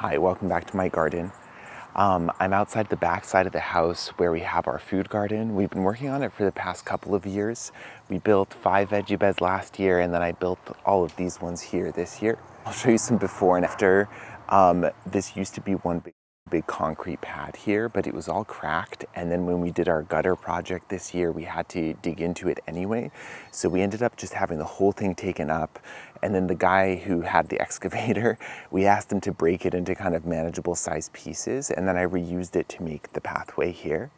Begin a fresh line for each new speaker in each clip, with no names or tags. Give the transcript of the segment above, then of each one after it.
Hi, welcome back to my garden. I'm outside the back side of the house where we have our food garden. We've been working on it for the past couple of years. We built 5 veggie beds last year, and then I built all of these ones here this year. I'll show you some before and after. This used to be one big concrete pad here, but it was all cracked, and then when we did our gutter project this year, we had to dig into it anyway, so we ended up just having the whole thing taken up. And then the guy who had the excavator, we asked him to break it into kind of manageable size pieces, and then I reused it to make the pathway here.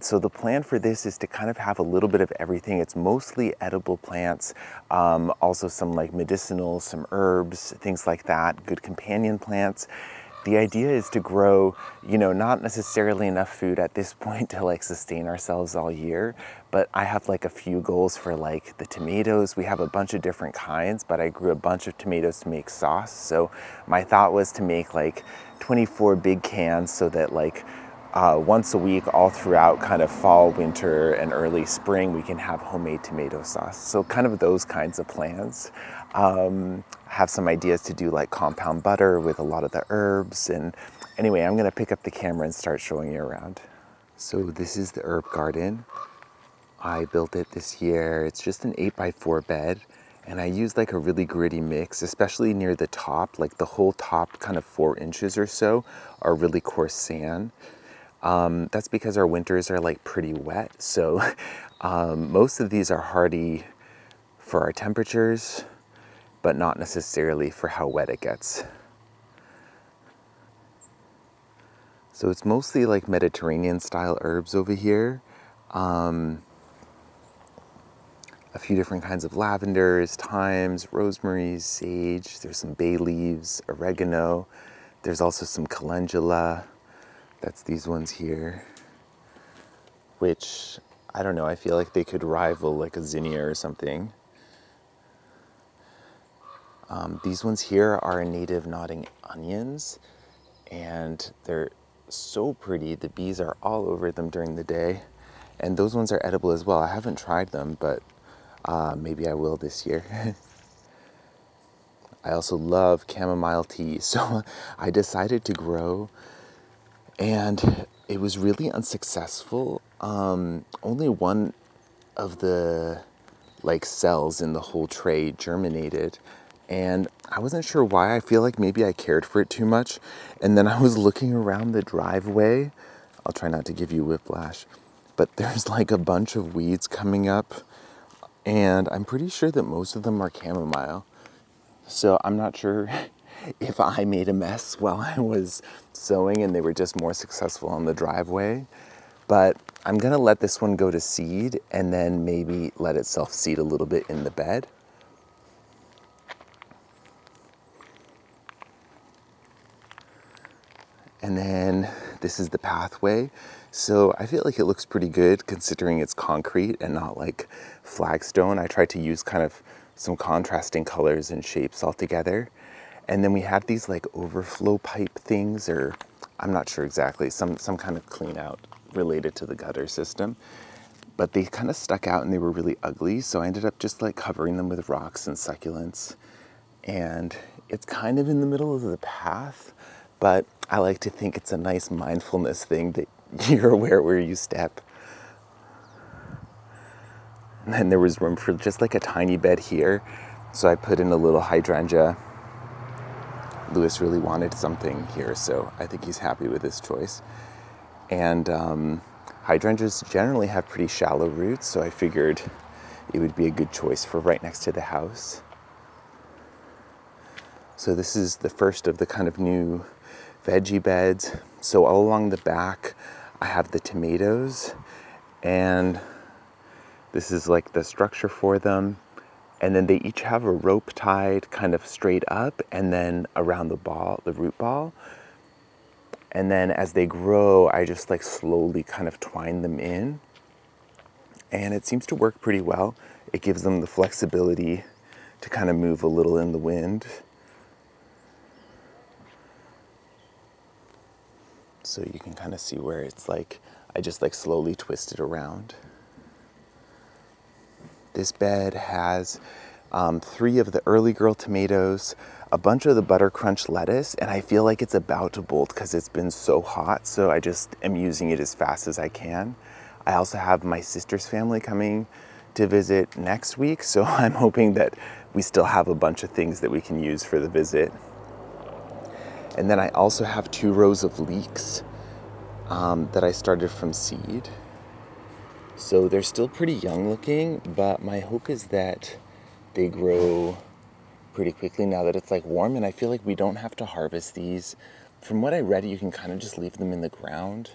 So the plan for this is to kind of have a little bit of everything. It's mostly edible plants, also some like medicinal, some herbs, things like that, good companion plants. The idea is to grow, not necessarily enough food at this point to like sustain ourselves all year, but I have like a few goals for like the tomatoes. We have a bunch of different kinds, but I grew a bunch of tomatoes to make sauce. So my thought was to make like 24 big cans so that like once a week all throughout kind of fall, winter, and early spring, we can have homemade tomato sauce. So kind of those kinds of plans. Have some ideas to do like compound butter with a lot of the herbs. And anyway, I'm gonna pick up the camera and start showing you around. So this is the herb garden. I built it this year. It's just an 8x4 bed. And I used like a really gritty mix, especially near the top, like the whole top kind of 4 inches or so are really coarse sand. That's because our winters are like pretty wet. So most of these are hardy for our temperatures, but not necessarily for how wet it gets. So it's mostly like Mediterranean style herbs over here. A few different kinds of lavenders, thymes, rosemary, sage. There's some bay leaves, oregano. There's also some calendula. That's these ones here, which, I don't know, I feel like they could rival like a zinnia or something. These ones here are native nodding onions, and they're so pretty. The bees are all over them during the day, and those ones are edible as well. I haven't tried them, but maybe I will this year. I also love chamomile tea, so I decided to grow, and it was really unsuccessful. Only one of the like cells in the whole tray germinated, and I wasn't sure why. I feel like maybe I cared for it too much. And then I was looking around the driveway. I'll try not to give you whiplash, but there's like a bunch of weeds coming up, and I'm pretty sure that most of them are chamomile. So I'm not sure if I made a mess while I was sowing and they were just more successful on the driveway. But I'm gonna let this one go to seed and then maybe let it self-seed a little bit in the bed. And then this is the pathway. So I feel like it looks pretty good considering it's concrete and not like flagstone. I tried to use kind of some contrasting colors and shapes all together. And then we had these like overflow pipe things, or I'm not sure exactly, some kind of clean out related to the gutter system. But they kind of stuck out and they were really ugly. So I ended up just like covering them with rocks and succulents. And it's kind of in the middle of the path, but I like to think it's a nice mindfulness thing that you're aware where you step. And then there was room for just like a tiny bed here. So I put in a little hydrangea. Lewis really wanted something here, so I think he's happy with this choice. And hydrangeas generally have pretty shallow roots, so I figured it would be a good choice for right next to the house. So this is the first of the kind of new veggie beds. So all along the back, I have the tomatoes, and this is like the structure for them. And then they each have a rope tied kind of straight up and then around the root ball. And then as they grow, I just like slowly kind of twine them in. And it seems to work pretty well. It gives them the flexibility to kind of move a little in the wind. So you can kind of see where it's like, I just like slowly twist it around. This bed has 3 of the Early Girl tomatoes, a bunch of the Butter Crunch lettuce, and I feel like it's about to bolt because it's been so hot, so I just am using it as fast as I can. I also have my sister's family coming to visit next week, so I'm hoping that we still have a bunch of things that we can use for the visit. And then I also have 2 rows of leeks that I started from seed. So they're still pretty young looking, but my hope is that they grow pretty quickly now that it's like warm, and I feel like we don't have to harvest these. From what I read, you can kind of just leave them in the ground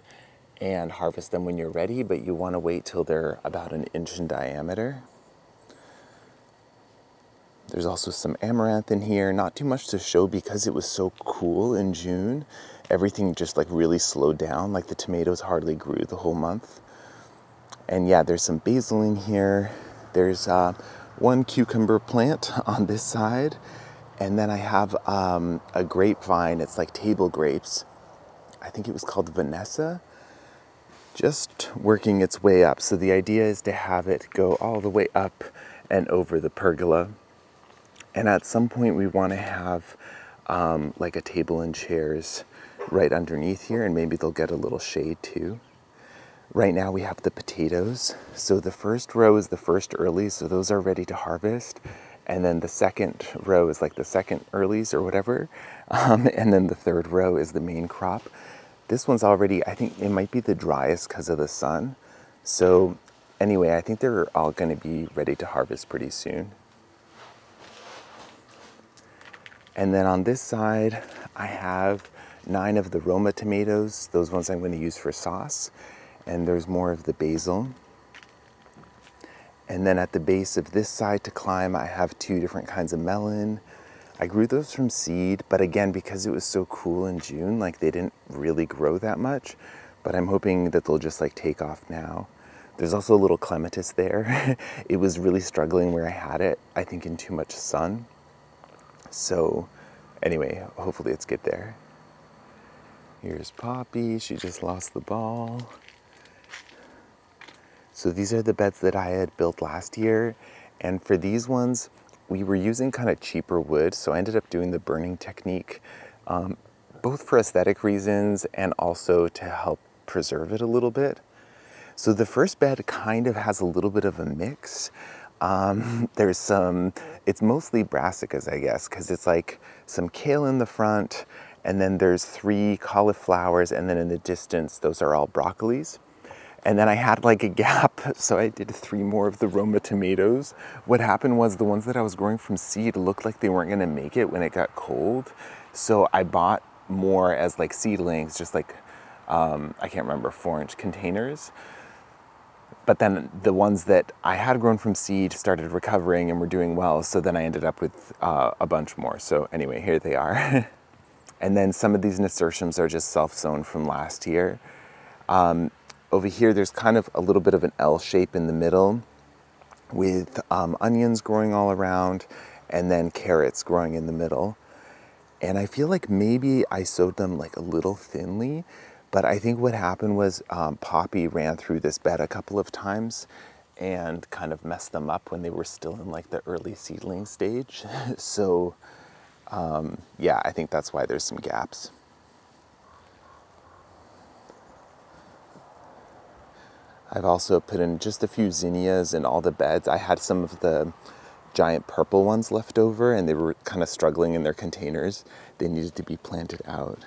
and harvest them when you're ready, but you want to wait till they're about 1 inch in diameter. There's also some amaranth in here, not too much to show because it was so cool in June. Everything just like really slowed down, like the tomatoes hardly grew the whole month. And yeah, there's some basil in here. There's 1 cucumber plant on this side. And then I have a grapevine, it's like table grapes. I think it was called Vanessa, just working its way up. So the idea is to have it go all the way up and over the pergola. And at some point we want to have like a table and chairs right underneath here, and maybe they'll get a little shade too. Right now we have the potatoes. So the first row is the first early, so those are ready to harvest. And then the second row is like the second earlies or whatever. And then the third row is the main crop. This one's already, I think it might be the driest because of the sun. So anyway, I think they're all going to be ready to harvest pretty soon. And then on this side, I have 9 of the Roma tomatoes, those ones I'm going to use for sauce. And there's more of the basil. And then at the base of this side to climb, I have 2 different kinds of melon. I grew those from seed, but again, because it was so cool in June, like they didn't really grow that much, but I'm hoping that they'll just like take off now. There's also a little clematis there. It was really struggling where I had it, I think in too much sun. So anyway, hopefully it's good there. Here's Poppy, she just lost the ball. So these are the beds that I had built last year. And for these ones, we were using kind of cheaper wood. So I ended up doing the burning technique, both for aesthetic reasons and also to help preserve it a little bit. So the first bed kind of has a little bit of a mix. There's some, it's mostly brassicas, I guess, because it's like some kale in the front, and then there's 3 cauliflowers, and then in the distance, those are all broccolis. And then I had like a gap, so I did 3 more of the Roma tomatoes. What happened was the ones that I was growing from seed looked like they weren't gonna make it when it got cold. So I bought more as like seedlings, just like, I can't remember, 4-inch containers. But then the ones that I had grown from seed started recovering and were doing well, so then I ended up with a bunch more. So anyway, here they are. And then some of these nasturtiums are just self-sown from last year. Over here, there's kind of a little bit of an L shape in the middle with onions growing all around and then carrots growing in the middle. And I feel like maybe I sowed them like a little thinly, but I think what happened was Poppy ran through this bed a couple of times and kind of messed them up when they were still in like the early seedling stage. So yeah, I think that's why there's some gaps. I've also put in just a few zinnias in all the beds. I had some of the giant purple ones left over and they were kind of struggling in their containers. They needed to be planted out.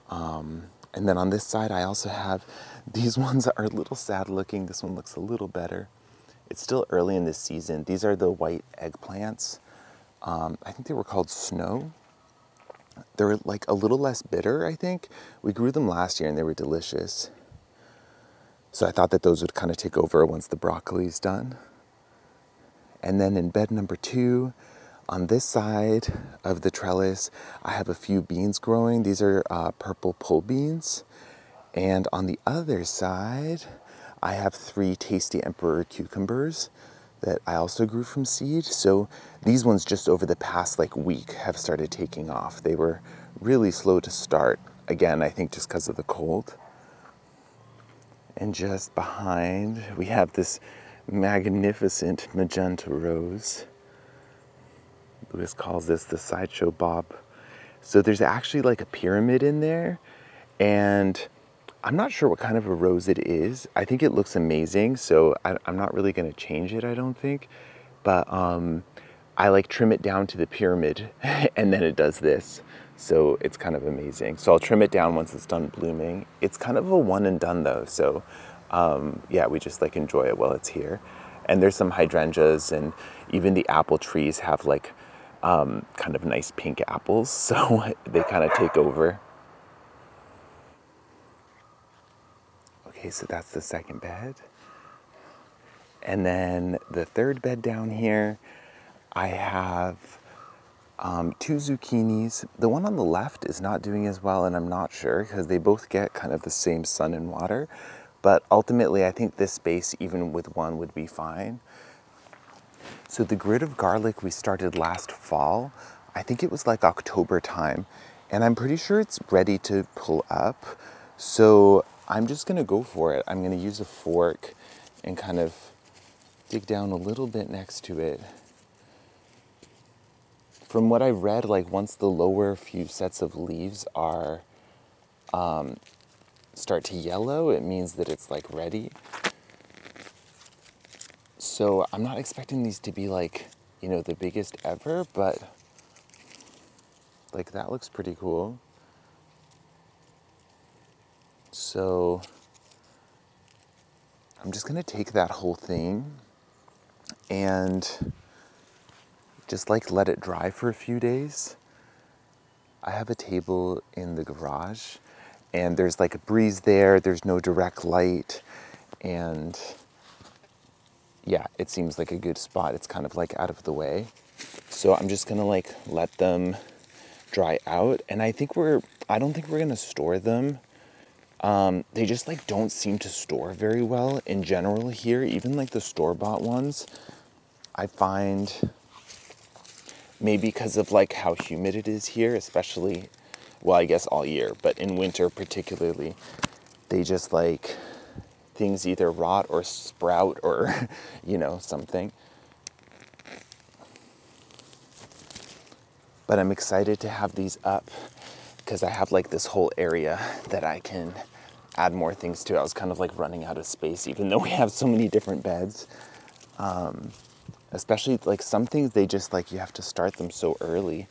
And then on this side, I also have, these ones are a little sad looking. This one looks a little better. It's still early in this season. These are the white eggplants. I think they were called Snow. They're like a little less bitter, I think. We grew them last year and they were delicious. So I thought that those would kind of take over once the broccoli's done. And then in bed number 2, on this side of the trellis, I have a few beans growing. These are purple pole beans. And on the other side, I have 3 tasty emperor cucumbers that I also grew from seed. So these ones just over the past like week have started taking off. They were really slow to start. Again, I think just because of the cold. And just behind, we have this magnificent magenta rose. Lewis calls this the sideshow bob. So there's actually like a pyramid in there, and I'm not sure what kind of a rose it is. I think it looks amazing, so I'm not really gonna change it, I don't think. But I like trim it down to the pyramid and then it does this. So it's kind of amazing. So I'll trim it down once it's done blooming. It's kind of a one and done though. So yeah, we just like enjoy it while it's here. And there's some hydrangeas, and even the apple trees have like kind of nice pink apples. So they kind of take over. Okay, so that's the second bed. And then the third bed down here, I have 2 zucchinis. The one on the left is not doing as well, and I'm not sure because they both get kind of the same sun and water. But ultimately, I think this space, even with one, would be fine. So the grid of garlic we started last fall, I think it was like October time, and I'm pretty sure it's ready to pull up. So I'm just gonna go for it. I'm gonna use a fork and kind of dig down a little bit next to it. From what I read, like once the lower few sets of leaves are start to yellow, it means that it's like ready. So I'm not expecting these to be like, you know, the biggest ever, but like that looks pretty cool. So I'm just gonna take that whole thing and just like let it dry for a few days. I have a table in the garage and there's like a breeze there, there's no direct light, and yeah, it seems like a good spot. It's kind of like out of the way. So I'm just gonna like let them dry out, and I don't think we're gonna store them. They just like don't seem to store very well in general here, even like the store-bought ones. I find maybe because of like how humid it is here, especially, well, I guess all year, but in winter particularly, they just like, things either rot or sprout or, you know, something. But I'm excited to have these up because I have like this whole area that I can add more things to. I was kind of like running out of space, even though we have so many different beds. Especially like some things, they just like, you have to start them so early,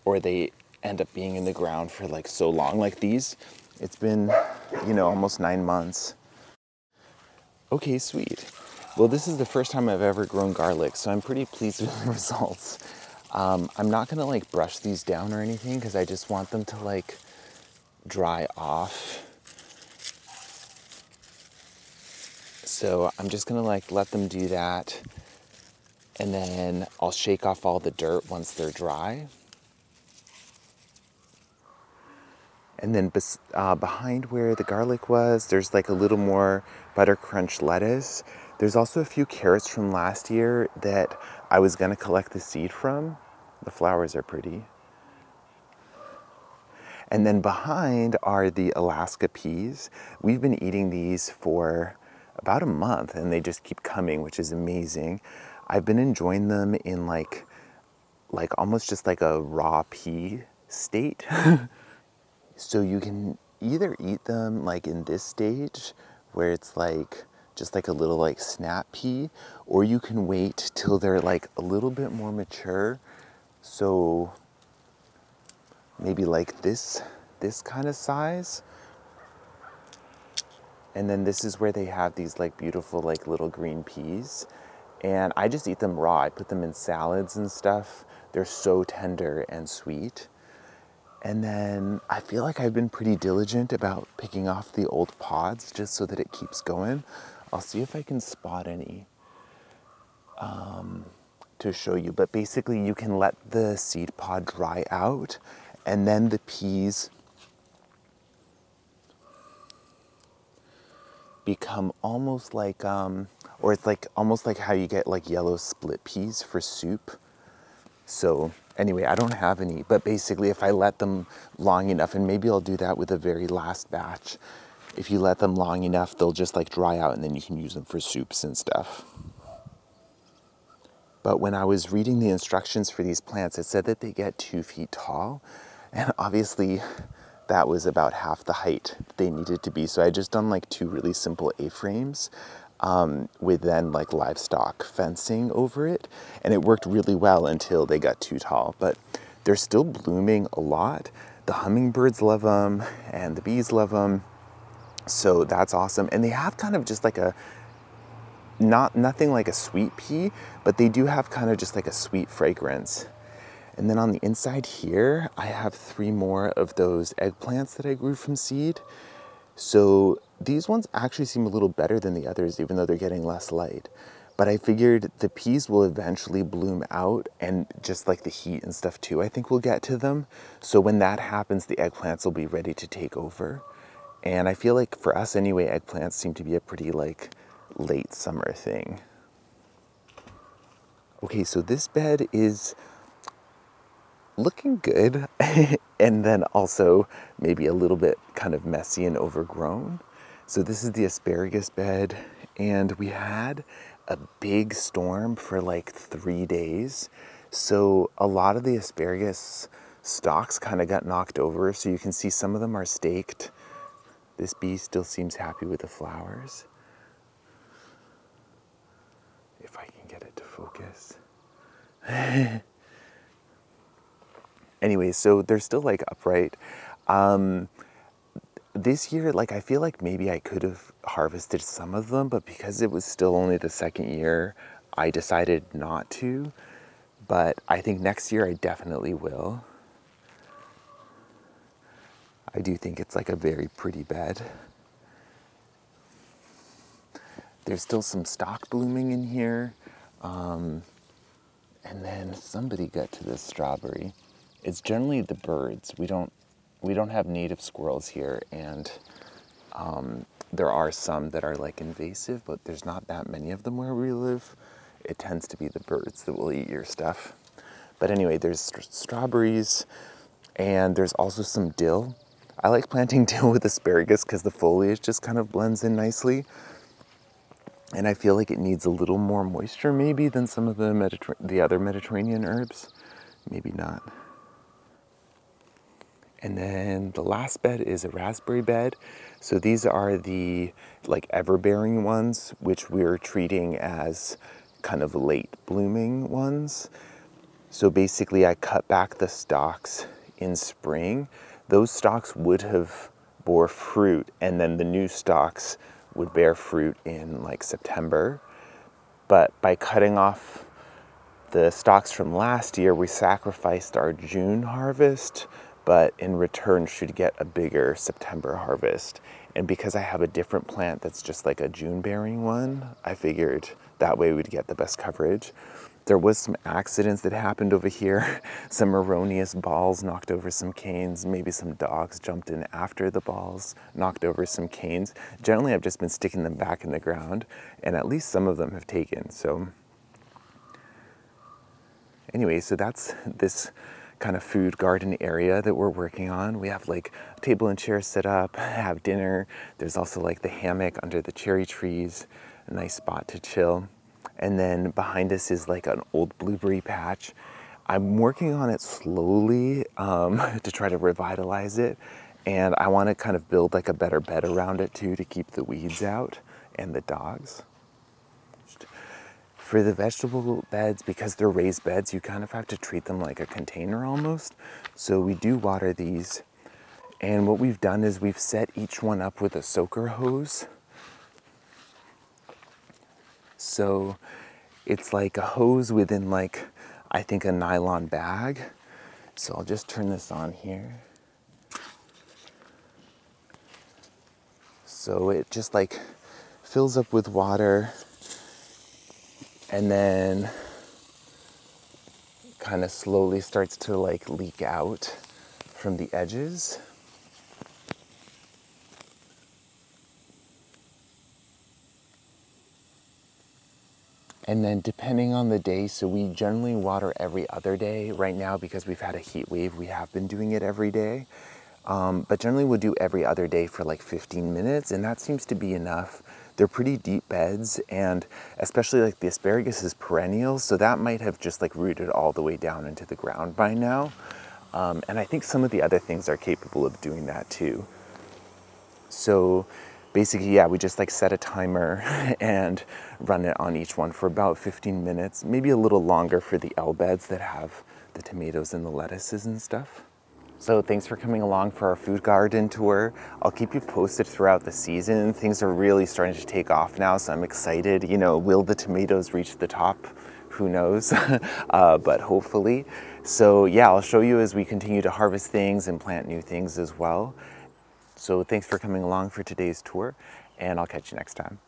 or they end up being in the ground for like so long. Like these, it's been, you know, almost 9 months. Okay, sweet. Well, this is the first time I've ever grown garlic, so I'm pretty pleased with the results. I'm not gonna like brush these down or anything because I just want them to like dry off. So I'm just gonna like let them do that, and then I'll shake off all the dirt once they're dry. And then behind where the garlic was, there's like a little more butter crunch lettuce. There's also a few carrots from last year that I was gonna collect the seed from. The flowers are pretty. And then behind are the Alaska peas. We've been eating these for about a month and they just keep coming, which is amazing. I've been enjoying them in like almost just like a raw pea state. So you can either eat them like in this stage where it's like just like a little like snap pea, or you can wait till they're like a little bit more mature. So maybe like this kind of size. And then this is where they have these like beautiful like little green peas. And I just eat them raw. I put them in salads and stuff. They're so tender and sweet. And then I feel like I've been pretty diligent about picking off the old pods just so that it keeps going. I'll see if I can spot any to show you. But basically you can let the seed pod dry out, and then the peas become almost like, or it's like almost like how you get like yellow split peas for soup. So anyway, I don't have any, but basically if I let them long enough, and maybe I'll do that with the very last batch, if you let them long enough, they'll just like dry out and then you can use them for soups and stuff. But when I was reading the instructions for these plants, it said that they get 2 feet tall. And obviously that was about half the height they needed to be. So I just done like 2 really simple A-frames with then like livestock fencing over it. And it worked really well until they got too tall. But they're still blooming a lot. The hummingbirds love them and the bees love them. So that's awesome. And they have kind of just like a, nothing like a sweet pea, but they do have kind of just like a sweet fragrance. And then on the inside here, I have 3 more of those eggplants that I grew from seed. So these ones actually seem a little better than the others, even though they're getting less light. But I figured the peas will eventually bloom out, and just like the heat and stuff too, I think we'll get to them. So when that happens, the eggplants will be ready to take over. And I feel like for us anyway, eggplants seem to be a pretty like late summer thing. Okay, so this bed is looking good and then also maybe a little bit kind of messy and overgrown. So this is the asparagus bed, and we had a big storm for like 3 days. So a lot of the asparagus stalks kind of got knocked over. So you can see some of them are staked. This bee still seems happy with the flowers. If I can get it to focus. Anyway, so they're still like upright. This year, like I feel like maybe I could have harvested some of them, but because it was still only the 2nd year, I decided not to. But I think next year I definitely will. I do think it's like a very pretty bed. There's still some stock blooming in here. And then somebody got to this strawberry. It's generally the birds. We don't have native squirrels here, and there are some that are like invasive, but there's not that many of them where we live. It tends to be the birds that will eat your stuff. But anyway, there's strawberries, and there's also some dill. I like planting dill with asparagus because the foliage just kind of blends in nicely. And I feel like it needs a little more moisture maybe than some of the other Mediterranean herbs. Maybe not. And then the last bed is a raspberry bed. So these are the like ever-bearing ones, which we're treating as kind of late blooming ones. So basically I cut back the stalks in spring. Those stalks would have bore fruit, and then the new stalks would bear fruit in like September. But by cutting off the stalks from last year, we sacrificed our June harvest, but in return should get a bigger September harvest. And because I have a different plant that's just like a June bearing one, I figured that way we'd get the best coverage. There was some accidents that happened over here. Some erroneous balls knocked over some canes. Maybe some dogs jumped in after the balls, knocked over some canes. Generally, I've just been sticking them back in the ground, and at least some of them have taken. So anyway, so that's this kind of food garden area that we're working on. We have like a table and chairs set up, have dinner. There's also like the hammock under the cherry trees, a nice spot to chill. And then behind us is like an old blueberry patch. I'm working on it slowly to try to revitalize it. And I want to kind of build like a better bed around it too, to keep the weeds out and the dogs. For the vegetable beds, because they're raised beds, you kind of have to treat them like a container almost. So we do water these. And what we've done is we've set each one up with a soaker hose. So it's like a hose within like, I think a nylon bag. So I'll just turn this on here. So it just like fills up with water and then kind of slowly starts to like leak out from the edges. And then depending on the day, so we generally water every other day. Right now, because we've had a heat wave, we have been doing it every day. But generally we'll do every other day for like 15 minutes, and that seems to be enough. they're pretty deep beds, and especially like the asparagus is perennial, so that might have just like rooted all the way down into the ground by now. And I think some of the other things are capable of doing that too. So basically, yeah, we just like set a timer and run it on each one for about 15 minutes, maybe a little longer for the L beds that have the tomatoes and the lettuces and stuff. So thanks for coming along for our food garden tour. I'll keep you posted throughout the season. Things are really starting to take off now, so I'm excited. You know, will the tomatoes reach the top? Who knows, but hopefully. So yeah, I'll show you as we continue to harvest things and plant new things as well. So thanks for coming along for today's tour, and I'll catch you next time.